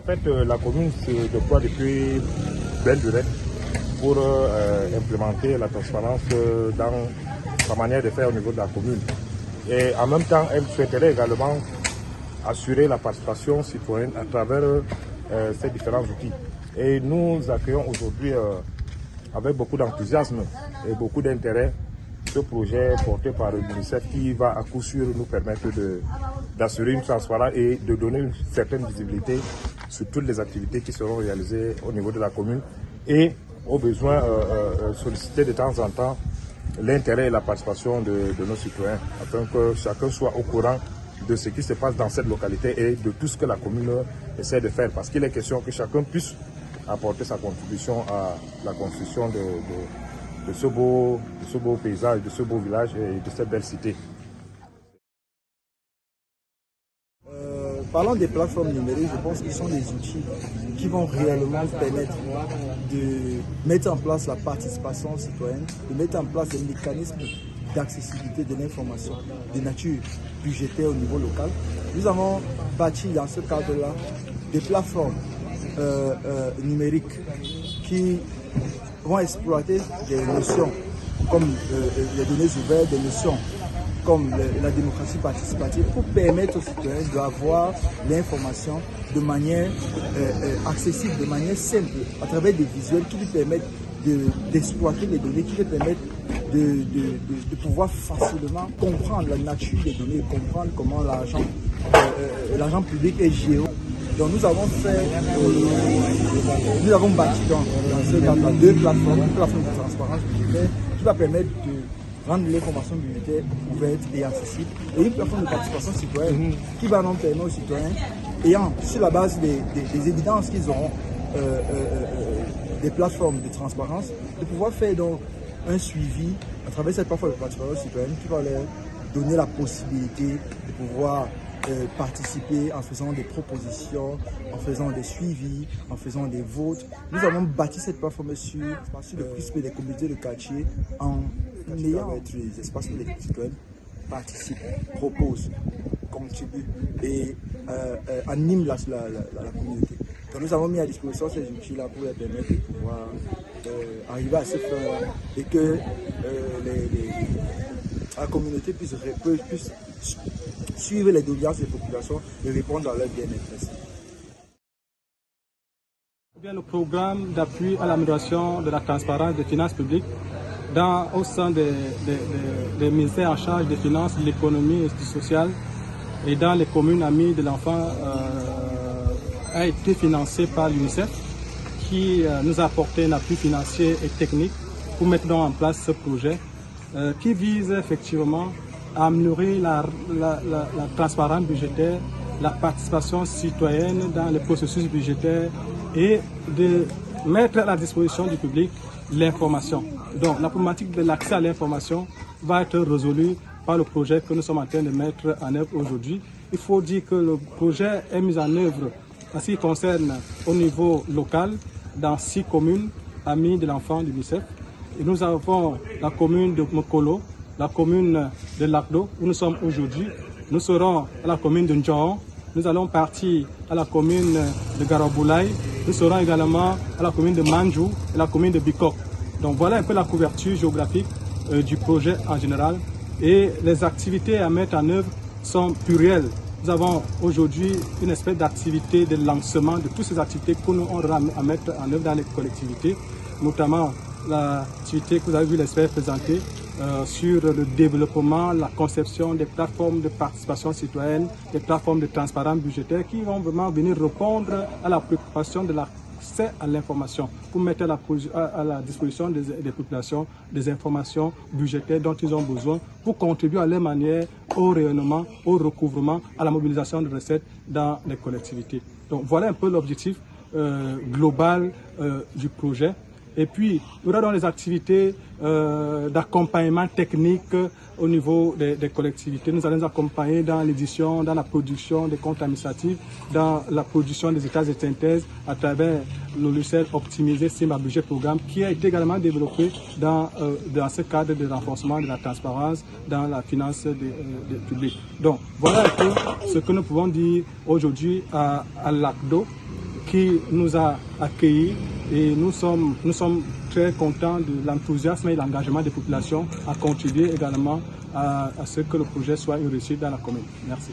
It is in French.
fait, la commune se déploie depuis belle durée pour implémenter la transparence dans sa manière de faire au niveau de la commune. Et en même temps, elle souhaiterait également assurer la participation citoyenne à travers ces différents outils. Et nous accueillons aujourd'hui avec beaucoup d'enthousiasme et beaucoup d'intérêt ce projet porté par l'UNICEF qui va à coup sûr nous permettre d'assurer une transparence et de donner une certaine visibilité sur toutes les activités qui seront réalisées au niveau de la commune et au besoin solliciter de temps en temps l'intérêt et la participation de nos citoyens afin que chacun soit au courant de ce qui se passe dans cette localité et de tout ce que la commune essaie de faire, parce qu'il est question que chacun puisse apporter sa contribution à la construction de ce beau paysage, de ce beau village et de cette belle cité. Parlant des plateformes numériques, je pense qu'ils sont des outils qui vont réellement permettre de mettre en place la participation citoyenne, de mettre en place des mécanismes d'accessibilité de l'information de nature budgétaire au niveau local. Nous avons bâti dans ce cadre-là des plateformes numériques qui vont exploiter des notions comme les données ouvertes, des notions comme la démocratie participative pour permettre aux citoyens d'avoir l'information de manière accessible, de manière simple, à travers des visuels qui lui permettent d'exploiter les données, qui lui permettent de pouvoir facilement comprendre la nature des données, comprendre comment l'argent public est géré. Donc nous avons bâti dans ce cadre deux plateformes, une plateforme de transparence budgétaire qui va permettre de rendre l'information budgétaire ouverte et accessible, et une plateforme de participation citoyenne qui va nous permettre aux citoyens, ayant sur la base des évidences qu'ils auront des plateformes de transparence, de pouvoir faire donc un suivi à travers cette plateforme de participation citoyenne qui va leur donner la possibilité de pouvoir participer en faisant des propositions, en faisant des suivis, en faisant des votes. Nous avons bâti cette plateforme sur le prisme des communautés de quartier en ayant les espaces où les citoyens participent, proposent, contribuent et animent la communauté. Donc nous avons mis à disposition ces outils-là pour leur permettre de pouvoir arriver à ce faire et que la communauté puisse suivre les doléances des populations et répondre à leur bien-être. Le programme d'appui à l'amélioration de la transparence des finances publiques au sein des ministères en charge des finances, de l'économie et du social et dans les communes amies de l'enfant a été financé par l'UNICEF qui nous a apporté un appui financier et technique pour mettre en place ce projet qui vise effectivement à améliorer la transparence budgétaire, la participation citoyenne dans les processus budgétaires et de mettre à la disposition du public l'information. Donc la problématique de l'accès à l'information va être résolue par le projet que nous sommes en train de mettre en œuvre aujourd'hui. Il faut dire que le projet est mis en œuvre en ce qui concerne au niveau local dans 6 communes amies de l'enfant de l'UNICEF. Et nous avons la commune de Mokolo, la commune de Lakdo, où nous sommes aujourd'hui. Nous serons à la commune de Ndjon. Nous allons partir à la commune de Garaboulaye. Nous serons également à la commune de Manjou et la commune de Bikok. Donc voilà un peu la couverture géographique du projet en général. Et les activités à mettre en œuvre sont plurielles. Nous avons aujourd'hui une espèce d'activité de lancement de toutes ces activités que nous aurons à mettre en œuvre dans les collectivités, notamment l'activité que vous avez vu l'expert présenter sur le développement, la conception des plateformes de participation citoyenne, des plateformes de transparence budgétaire qui vont vraiment venir répondre à la préoccupation de l'accès à l'information pour mettre à la disposition des populations des informations budgétaires dont ils ont besoin pour contribuer à leur manière au rayonnement, au recouvrement, à la mobilisation de recettes dans les collectivités. Donc voilà un peu l'objectif global du projet. Et puis, il y aura dans les activités d'accompagnement technique au niveau des collectivités. Nous allons accompagner dans l'édition, dans la production des comptes administratifs, dans la production des états de synthèse à travers le logiciel optimisé Simba Budget Programme qui a été également développé dans ce cadre de renforcement de la transparence dans la finance des publics. Donc, voilà un peu ce que nous pouvons dire aujourd'hui à l'ACDO. qui nous a accueillis et nous sommes très contents de l'enthousiasme et l'engagement des populations à contribuer également à ce que le projet soit une réussite dans la commune. Merci.